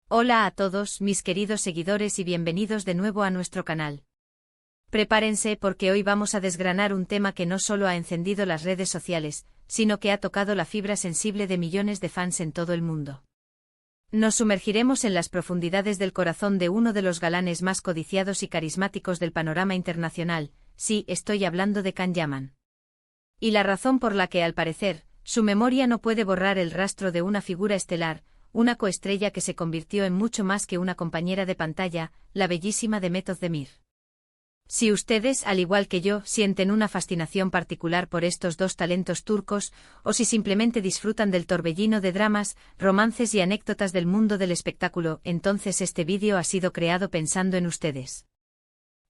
Hola a todos mis queridos seguidores y bienvenidos de nuevo a nuestro canal. Prepárense porque hoy vamos a desgranar un tema que no solo ha encendido las redes sociales, sino que ha tocado la fibra sensible de millones de fans en todo el mundo. Nos sumergiremos en las profundidades del corazón de uno de los galanes más codiciados y carismáticos del panorama internacional, sí, estoy hablando de Can Yaman. Y la razón por la que, al parecer, su memoria no puede borrar el rastro de una figura estelar, una coestrella que se convirtió en mucho más que una compañera de pantalla, la bellísima Demet Özdemir. Si ustedes, al igual que yo, sienten una fascinación particular por estos dos talentos turcos, o si simplemente disfrutan del torbellino de dramas, romances y anécdotas del mundo del espectáculo, entonces este vídeo ha sido creado pensando en ustedes.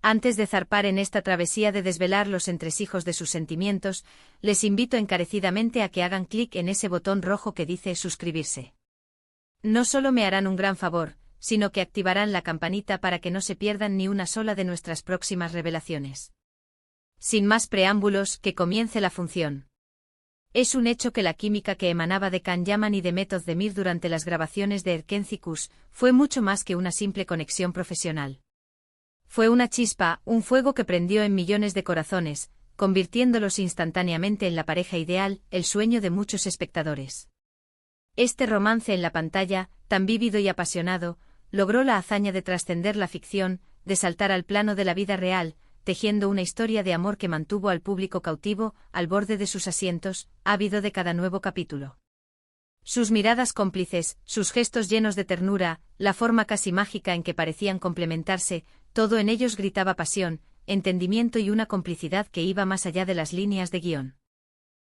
Antes de zarpar en esta travesía de desvelar los entresijos de sus sentimientos, les invito encarecidamente a que hagan clic en ese botón rojo que dice suscribirse. No solo me harán un gran favor, sino que activarán la campanita para que no se pierdan ni una sola de nuestras próximas revelaciones. Sin más preámbulos, que comience la función. Es un hecho que la química que emanaba de Can Yaman y Demet Özdemir durante las grabaciones de Erkenci fue mucho más que una simple conexión profesional. Fue una chispa, un fuego que prendió en millones de corazones, convirtiéndolos instantáneamente en la pareja ideal, el sueño de muchos espectadores. Este romance en la pantalla, tan vívido y apasionado, logró la hazaña de trascender la ficción, de saltar al plano de la vida real, tejiendo una historia de amor que mantuvo al público cautivo, al borde de sus asientos, ávido de cada nuevo capítulo. Sus miradas cómplices, sus gestos llenos de ternura, la forma casi mágica en que parecían complementarse, todo en ellos gritaba pasión, entendimiento y una complicidad que iba más allá de las líneas de guión.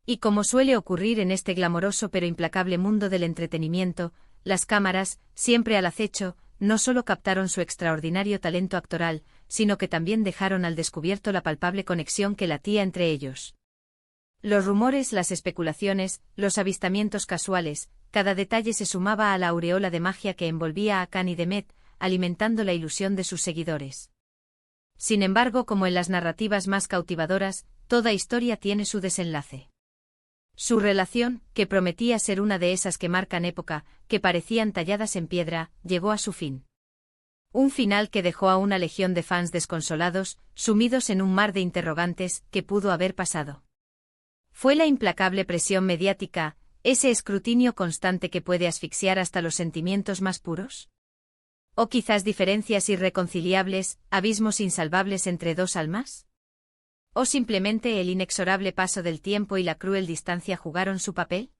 Y como suele ocurrir en este glamoroso pero implacable mundo del entretenimiento, las cámaras, siempre al acecho, no solo captaron su extraordinario talento actoral, sino que también dejaron al descubierto la palpable conexión que latía entre ellos. Los rumores, las especulaciones, los avistamientos casuales, cada detalle se sumaba a la aureola de magia que envolvía a Can y Demet, alimentando la ilusión de sus seguidores. Sin embargo, como en las narrativas más cautivadoras, toda historia tiene su desenlace. Su relación, que prometía ser una de esas que marcan época, que parecían talladas en piedra, llegó a su fin. Un final que dejó a una legión de fans desconsolados, sumidos en un mar de interrogantes, ¿qué pudo haber pasado? ¿Fue la implacable presión mediática, ese escrutinio constante que puede asfixiar hasta los sentimientos más puros? ¿O quizás diferencias irreconciliables, abismos insalvables entre dos almas? ¿O simplemente el inexorable paso del tiempo y la cruel distancia jugaron su papel?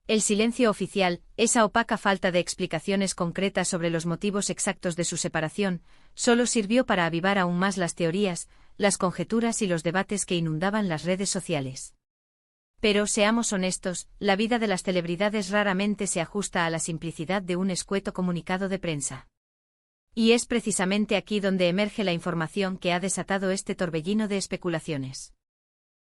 El silencio oficial, esa opaca falta de explicaciones concretas sobre los motivos exactos de su separación, solo sirvió para avivar aún más las teorías, las conjeturas y los debates que inundaban las redes sociales. Pero seamos honestos, la vida de las celebridades raramente se ajusta a la simplicidad de un escueto comunicado de prensa. Y es precisamente aquí donde emerge la información que ha desatado este torbellino de especulaciones.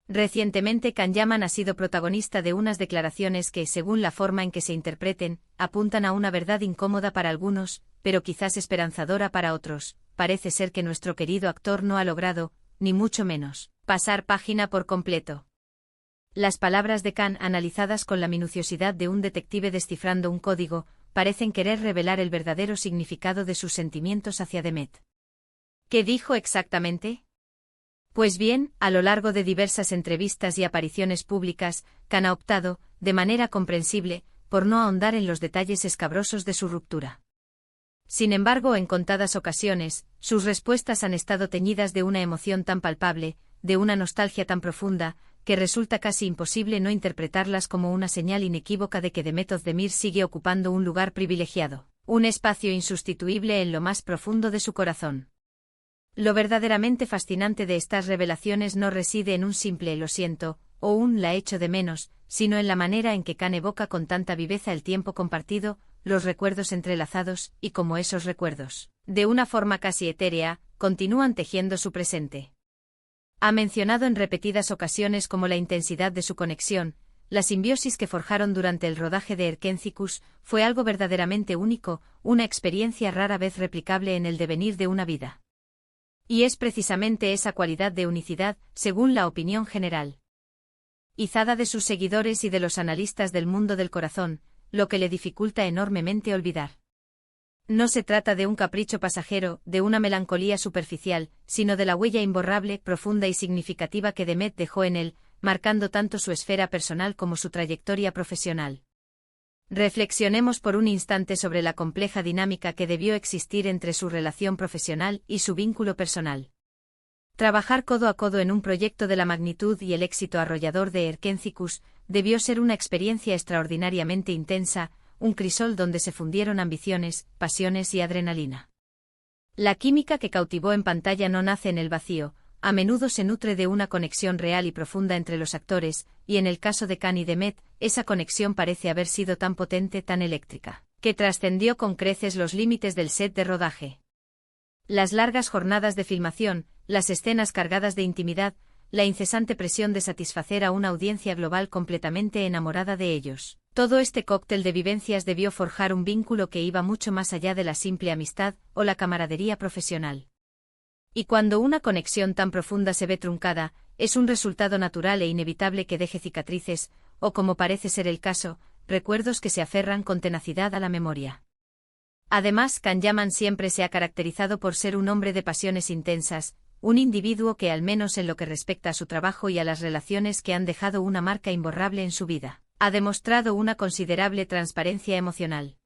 Recientemente Can Yaman ha sido protagonista de unas declaraciones que, según la forma en que se interpreten, apuntan a una verdad incómoda para algunos, pero quizás esperanzadora para otros. Parece ser que nuestro querido actor no ha logrado, ni mucho menos, pasar página por completo. Las palabras de Can, analizadas con la minuciosidad de un detective descifrando un código, parecen querer revelar el verdadero significado de sus sentimientos hacia Demet. ¿Qué dijo exactamente? Pues bien, a lo largo de diversas entrevistas y apariciones públicas, Can ha optado, de manera comprensible, por no ahondar en los detalles escabrosos de su ruptura. Sin embargo, en contadas ocasiones, sus respuestas han estado teñidas de una emoción tan palpable, de una nostalgia tan profunda, que resulta casi imposible no interpretarlas como una señal inequívoca de que Demet Özdemir sigue ocupando un lugar privilegiado, un espacio insustituible en lo más profundo de su corazón. Lo verdaderamente fascinante de estas revelaciones no reside en un simple "lo siento" o un "la echo de menos", sino en la manera en que Can evoca con tanta viveza el tiempo compartido, los recuerdos entrelazados, y cómo esos recuerdos, de una forma casi etérea, continúan tejiendo su presente. Ha mencionado en repetidas ocasiones como la intensidad de su conexión, la simbiosis que forjaron durante el rodaje de Erkenci fue algo verdaderamente único, una experiencia rara vez replicable en el devenir de una vida. Y es precisamente esa cualidad de unicidad, según la opinión general, izada de sus seguidores y de los analistas del mundo del corazón, lo que le dificulta enormemente olvidar. No se trata de un capricho pasajero, de una melancolía superficial, sino de la huella imborrable, profunda y significativa que Demet dejó en él, marcando tanto su esfera personal como su trayectoria profesional. Reflexionemos por un instante sobre la compleja dinámica que debió existir entre su relación profesional y su vínculo personal. Trabajar codo a codo en un proyecto de la magnitud y el éxito arrollador de Erkenciskus debió ser una experiencia extraordinariamente intensa, un crisol donde se fundieron ambiciones, pasiones y adrenalina. La química que cautivó en pantalla no nace en el vacío, a menudo se nutre de una conexión real y profunda entre los actores, y en el caso de Can y Demet, esa conexión parece haber sido tan potente, tan eléctrica, que trascendió con creces los límites del set de rodaje. Las largas jornadas de filmación, las escenas cargadas de intimidad, la incesante presión de satisfacer a una audiencia global completamente enamorada de ellos. Todo este cóctel de vivencias debió forjar un vínculo que iba mucho más allá de la simple amistad o la camaradería profesional. Y cuando una conexión tan profunda se ve truncada, es un resultado natural e inevitable que deje cicatrices, o como parece ser el caso, recuerdos que se aferran con tenacidad a la memoria. Además, Can Yaman siempre se ha caracterizado por ser un hombre de pasiones intensas, un individuo que, al menos en lo que respecta a su trabajo y a las relaciones que han dejado una marca imborrable en su vida, ha demostrado una considerable transparencia emocional.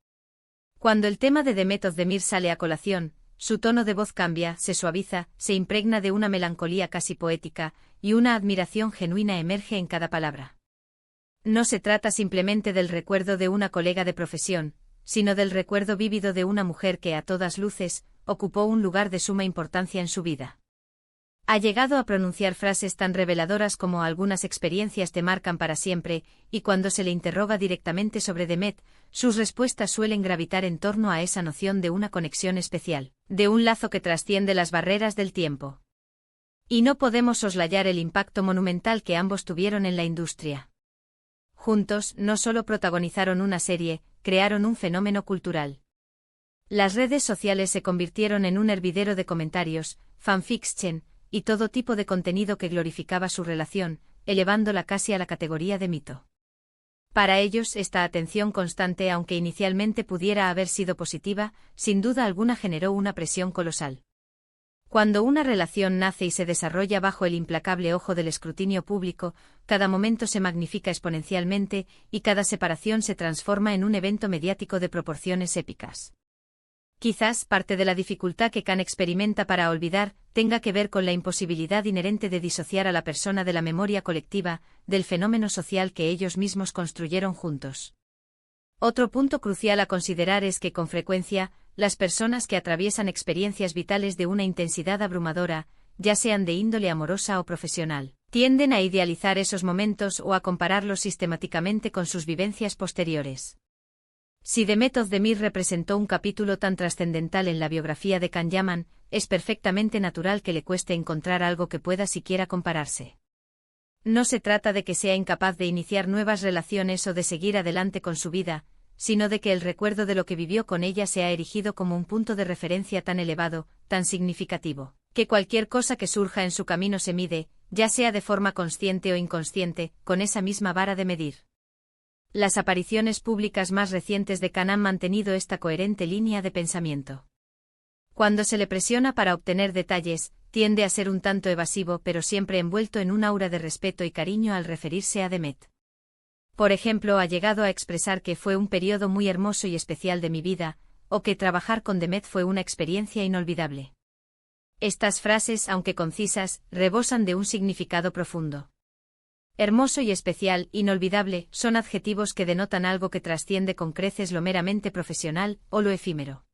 Cuando el tema de Demet Özdemir sale a colación, su tono de voz cambia, se suaviza, se impregna de una melancolía casi poética, y una admiración genuina emerge en cada palabra. No se trata simplemente del recuerdo de una colega de profesión, sino del recuerdo vívido de una mujer que, a todas luces, ocupó un lugar de suma importancia en su vida. Ha llegado a pronunciar frases tan reveladoras como algunas experiencias te marcan para siempre, y cuando se le interroga directamente sobre Demet, sus respuestas suelen gravitar en torno a esa noción de una conexión especial, de un lazo que trasciende las barreras del tiempo. Y no podemos soslayar el impacto monumental que ambos tuvieron en la industria. Juntos, no solo protagonizaron una serie, crearon un fenómeno cultural. Las redes sociales se convirtieron en un hervidero de comentarios, fanfiction, y todo tipo de contenido que glorificaba su relación, elevándola casi a la categoría de mito. Para ellos, esta atención constante, aunque inicialmente pudiera haber sido positiva, sin duda alguna generó una presión colosal. Cuando una relación nace y se desarrolla bajo el implacable ojo del escrutinio público, cada momento se magnifica exponencialmente, y cada separación se transforma en un evento mediático de proporciones épicas. Quizás parte de la dificultad que Can experimenta para olvidar tenga que ver con la imposibilidad inherente de disociar a la persona de la memoria colectiva, del fenómeno social que ellos mismos construyeron juntos. Otro punto crucial a considerar es que, con frecuencia, las personas que atraviesan experiencias vitales de una intensidad abrumadora, ya sean de índole amorosa o profesional, tienden a idealizar esos momentos o a compararlos sistemáticamente con sus vivencias posteriores. Si Demet Özdemir representó un capítulo tan trascendental en la biografía de Can Yaman, es perfectamente natural que le cueste encontrar algo que pueda siquiera compararse. No se trata de que sea incapaz de iniciar nuevas relaciones o de seguir adelante con su vida, sino de que el recuerdo de lo que vivió con ella se ha erigido como un punto de referencia tan elevado, tan significativo, que cualquier cosa que surja en su camino se mide, ya sea de forma consciente o inconsciente, con esa misma vara de medir. Las apariciones públicas más recientes de Can han mantenido esta coherente línea de pensamiento. Cuando se le presiona para obtener detalles, tiende a ser un tanto evasivo, pero siempre envuelto en un aura de respeto y cariño al referirse a Demet. Por ejemplo, ha llegado a expresar que fue un periodo muy hermoso y especial de mi vida, o que trabajar con Demet fue una experiencia inolvidable. Estas frases, aunque concisas, rebosan de un significado profundo. Hermoso y especial, inolvidable, son adjetivos que denotan algo que trasciende con creces lo meramente profesional o lo efímero.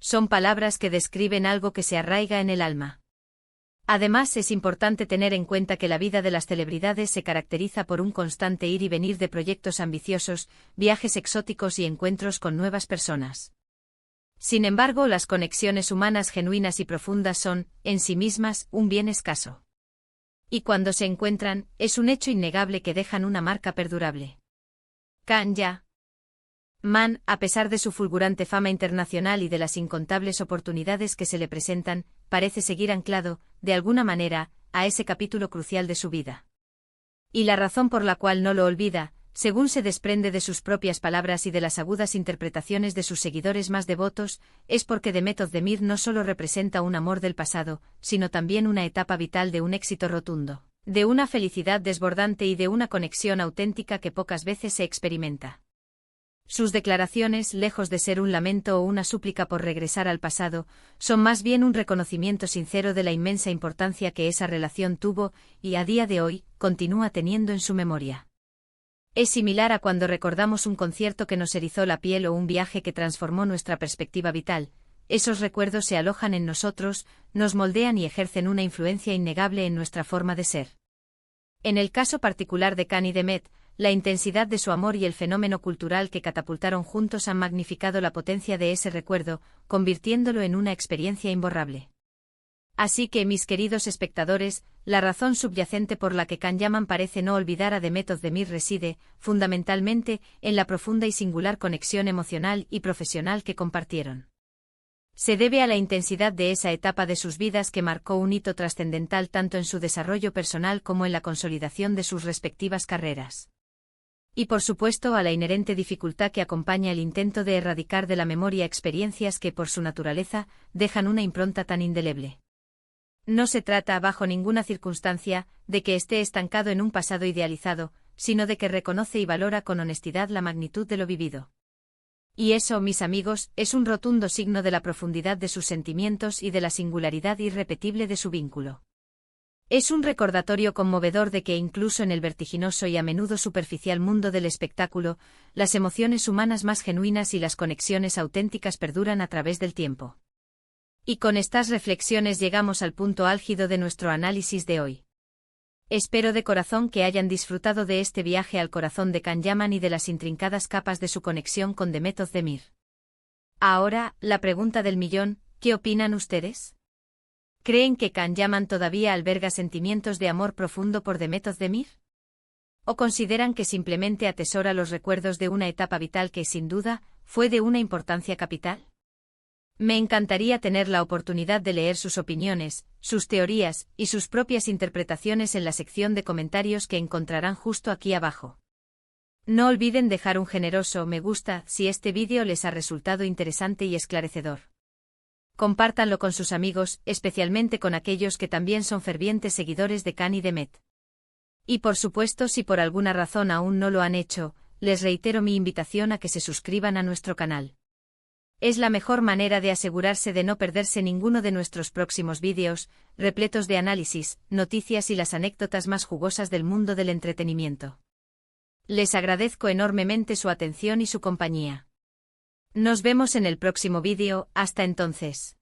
Son palabras que describen algo que se arraiga en el alma. Además, es importante tener en cuenta que la vida de las celebridades se caracteriza por un constante ir y venir de proyectos ambiciosos, viajes exóticos y encuentros con nuevas personas. Sin embargo, las conexiones humanas genuinas y profundas son, en sí mismas, un bien escaso. Y cuando se encuentran, es un hecho innegable que dejan una marca perdurable. Can Yaman, a pesar de su fulgurante fama internacional y de las incontables oportunidades que se le presentan, parece seguir anclado, de alguna manera, a ese capítulo crucial de su vida. Y la razón por la cual no lo olvida, según se desprende de sus propias palabras y de las agudas interpretaciones de sus seguidores más devotos, es porque Demet Özdemir no solo representa un amor del pasado, sino también una etapa vital de un éxito rotundo, de una felicidad desbordante y de una conexión auténtica que pocas veces se experimenta. Sus declaraciones, lejos de ser un lamento o una súplica por regresar al pasado, son más bien un reconocimiento sincero de la inmensa importancia que esa relación tuvo y, a día de hoy, continúa teniendo en su memoria. Es similar a cuando recordamos un concierto que nos erizó la piel o un viaje que transformó nuestra perspectiva vital. Esos recuerdos se alojan en nosotros, nos moldean y ejercen una influencia innegable en nuestra forma de ser. En el caso particular de Can y Demet, la intensidad de su amor y el fenómeno cultural que catapultaron juntos han magnificado la potencia de ese recuerdo, convirtiéndolo en una experiencia imborrable. Así que, mis queridos espectadores, la razón subyacente por la que Can Yaman parece no olvidar a Demet Özdemir reside, fundamentalmente, en la profunda y singular conexión emocional y profesional que compartieron. Se debe a la intensidad de esa etapa de sus vidas que marcó un hito trascendental tanto en su desarrollo personal como en la consolidación de sus respectivas carreras. Y por supuesto a la inherente dificultad que acompaña el intento de erradicar de la memoria experiencias que por su naturaleza dejan una impronta tan indeleble. No se trata, bajo ninguna circunstancia, de que esté estancado en un pasado idealizado, sino de que reconoce y valora con honestidad la magnitud de lo vivido. Y eso, mis amigos, es un rotundo signo de la profundidad de sus sentimientos y de la singularidad irrepetible de su vínculo. Es un recordatorio conmovedor de que incluso en el vertiginoso y a menudo superficial mundo del espectáculo, las emociones humanas más genuinas y las conexiones auténticas perduran a través del tiempo. Y con estas reflexiones llegamos al punto álgido de nuestro análisis de hoy. Espero de corazón que hayan disfrutado de este viaje al corazón de Can Yaman y de las intrincadas capas de su conexión con Demet Özdemir. Ahora, la pregunta del millón, ¿qué opinan ustedes? ¿Creen que Can Yaman todavía alberga sentimientos de amor profundo por Demet Özdemir? ¿O consideran que simplemente atesora los recuerdos de una etapa vital que, sin duda, fue de una importancia capital? Me encantaría tener la oportunidad de leer sus opiniones, sus teorías y sus propias interpretaciones en la sección de comentarios que encontrarán justo aquí abajo. No olviden dejar un generoso me gusta si este vídeo les ha resultado interesante y esclarecedor. Compártanlo con sus amigos, especialmente con aquellos que también son fervientes seguidores de Can y Demet. Y por supuesto, si por alguna razón aún no lo han hecho, les reitero mi invitación a que se suscriban a nuestro canal. Es la mejor manera de asegurarse de no perderse ninguno de nuestros próximos vídeos, repletos de análisis, noticias y las anécdotas más jugosas del mundo del entretenimiento. Les agradezco enormemente su atención y su compañía. Nos vemos en el próximo vídeo, hasta entonces.